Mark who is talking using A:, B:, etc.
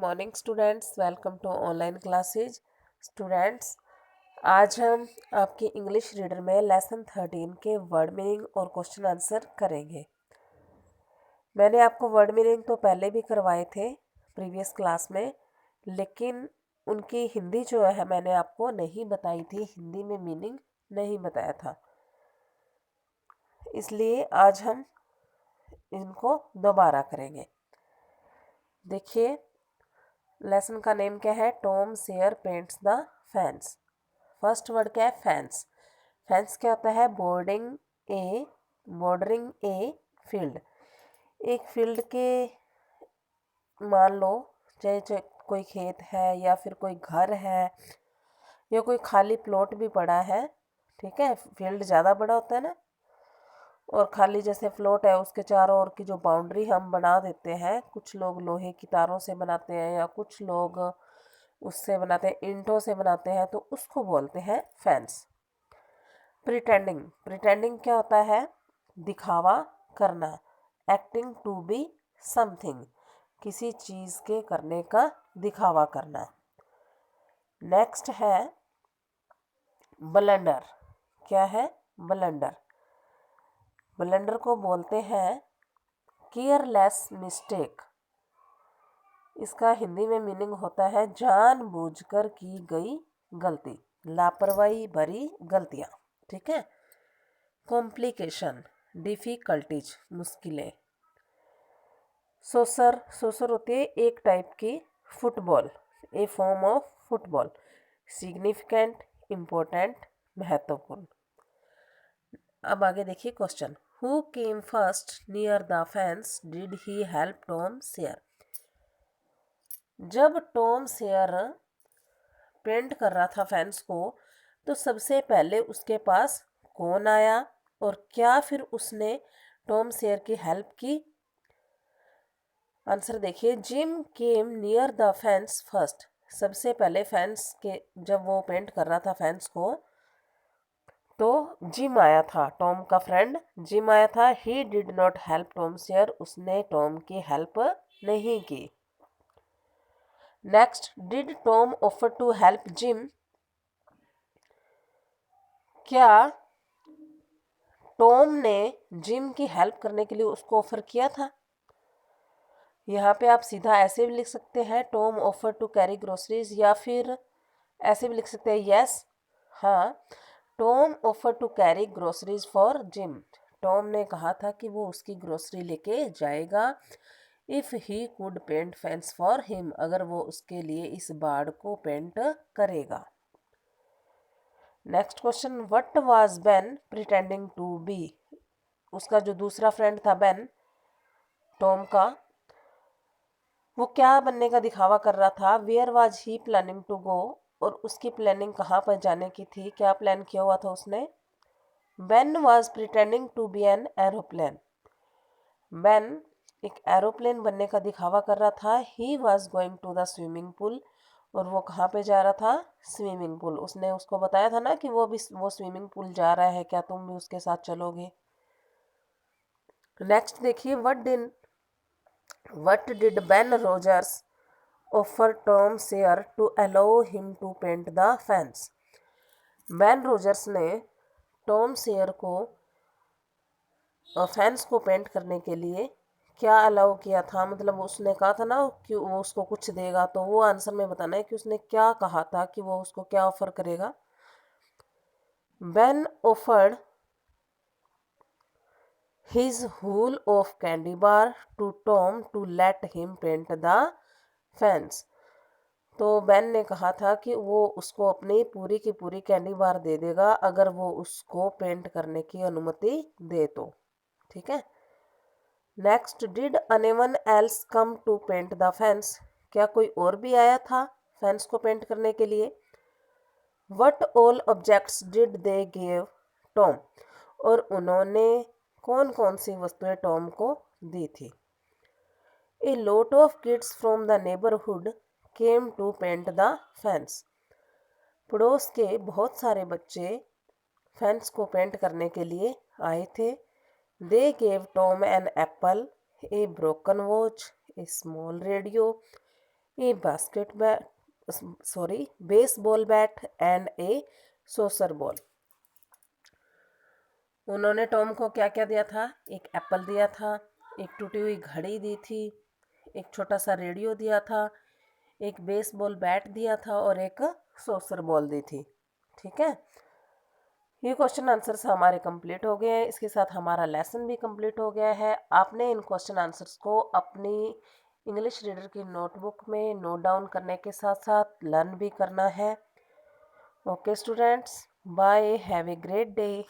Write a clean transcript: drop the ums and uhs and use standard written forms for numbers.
A: Morning students, welcome to online classes. Students, आज हम आपकी इंग्लिश रीडर में लेसन 13 के वर्ड मीनिंग और क्वेश्चन आंसर करेंगे। मैंने आपको वर्ड मीनिंग तो पहले भी करवाए थे प्रीवियस क्लास में, लेकिन उनकी हिंदी जो है मैंने आपको नहीं बताई थी, हिंदी में मीनिंग नहीं बताया था, इसलिए आज हम इनको दोबारा करेंगे। देखिए, लेसन का नेम क्या है? Tom share paints the fans. First word क्या है? फैंस। फैंस क्या होता है? Bordering a field. एक फील्ड के, मान लो चाहे कोई खेत है या फिर कोई घर है या कोई खाली प्लॉट भी पड़ा है, ठीक है। फील्ड ज़्यादा बड़ा होता है ना, और खाली जैसे प्लॉट है उसके चारों ओर की जो बाउंड्री हम बना देते हैं, कुछ लोग लोहे की तारों से बनाते हैं या कुछ लोग उससे बनाते हैं, ईंटों से बनाते हैं, तो उसको बोलते हैं फेंस। प्रिटेंडिंग क्या होता है? दिखावा करना। एक्टिंग टू बी समथिंग, किसी चीज़ के करने का दिखावा करना। नेक्स्ट है ब्लंडर। क्या है? ब्लंडर। ब्लंडर को बोलते हैं केयरलेस मिस्टेक। इसका हिंदी में मीनिंग होता है जानबूझकर की गई गलती, लापरवाही भरी गलतियाँ, ठीक है। कॉम्प्लिकेशन, डिफ़िकल्टीज, मुश्किलें। सोसर होती है एक टाइप की football, A form of football. Significant, important, महत्वपूर्ण। अब आगे देखिए question, who came first near the fence did he help Tom share. जब टॉम सेयर पेंट कर रहा था फेंस को, तो सबसे पहले उसके पास कौन आया और क्या फिर उसने टॉम सेयर की हेल्प की? आंसर देखिए, gym came near the fence first. सबसे पहले फेंस के, जब वो पेंट कर रहा था फेंस को, तो जिम आया था, टॉम का फ्रेंड जिम आया था। He did not help Tom Sawyer, उसने टॉम की हेल्प नहीं की। Next, did Tom offer to help Jim. क्या टॉम ने जिम की हेल्प करने के लिए उसको ऑफर किया था? यहाँ पे आप सीधा ऐसे भी लिख सकते हैं, Tom offer to carry groceries, या फिर ऐसे भी लिख सकते हैं, यस, हाँ, Tom offer to carry groceries for Jim. टॉम ने कहा था कि वो उसकी ग्रोसरी लेके जाएगा। If he could paint fence for him, अगर वो उसके लिए इस बाड़ को पेंट करेगा। Next question, what was Ben pretending to be. उसका जो दूसरा फ्रेंड था बेन, टॉम का, वो क्या बनने का दिखावा कर रहा था? Where was he planning to go, और उसकी प्लानिंग कहाँ पर जाने की थी? क्या प्लान किया हुआ था उसने? Ben was pretending to be an aeroplane. Ben एक एरोप्लेन बनने का दिखावा कर रहा था। He was going to the swimming pool, और वो कहाँ पे जा रहा था? Swimming pool. उसने उसको बताया था ना कि वो स्विमिंग पूल जा रहा है, क्या तुम भी उसके साथ चलोगे? नेक्स्ट देखिए, what did Ben Rogers offer Tom Sawyer to allow him to paint the fence. Ben Rogers ने टॉम सेयर को फेंस को पेंट करने के लिए क्या अलाउ किया था? मतलब उसने कहा था ना कि वो उसको कुछ देगा, तो वो आंसर में बताना है कि उसने क्या कहा था, कि वो उसको क्या ऑफर करेगा। Ben offered his whole of candy bar to Tom to let him paint the fence. तो बेन ने कहा था कि वो उसको अपनी पूरी की पूरी कैंडी बार दे देगा अगर वो उसको पेंट करने की अनुमति दे तो, ठीक है। Next, did anyone else come to paint the fence. क्या कोई और भी आया था फेंस को पेंट करने के लिए? What all objects did they give Tom, और उन्होंने कौन कौन सी वस्तुएं टॉम को दी थी? A lot of kids from the neighbourhood came to paint the fence. पड़ोस के बहुत सारे बच्चे फेंस को पेंट करने के लिए आए थे। They gave Tom an apple, a broken watch, a small radio, A basket bat, sorry, baseball bat and A saucer ball. उन्होंने टॉम को क्या क्या दिया था? एक एप्पल दिया था, एक टूटी हुई घड़ी दी थी, एक छोटा सा रेडियो दिया था, एक बेसबॉल बैट दिया था और एक सॉसर बॉल दी थी। ठीक है, ये क्वेश्चन आंसर्स हमारे कंप्लीट हो गए हैं। इसके साथ हमारा लेसन भी कंप्लीट हो गया है। आपने इन क्वेश्चन आंसर्स को अपनी इंग्लिश रीडर की नोटबुक में नोट डाउन करने के साथ साथ लर्न भी करना है। Okay students, bye, have a great day.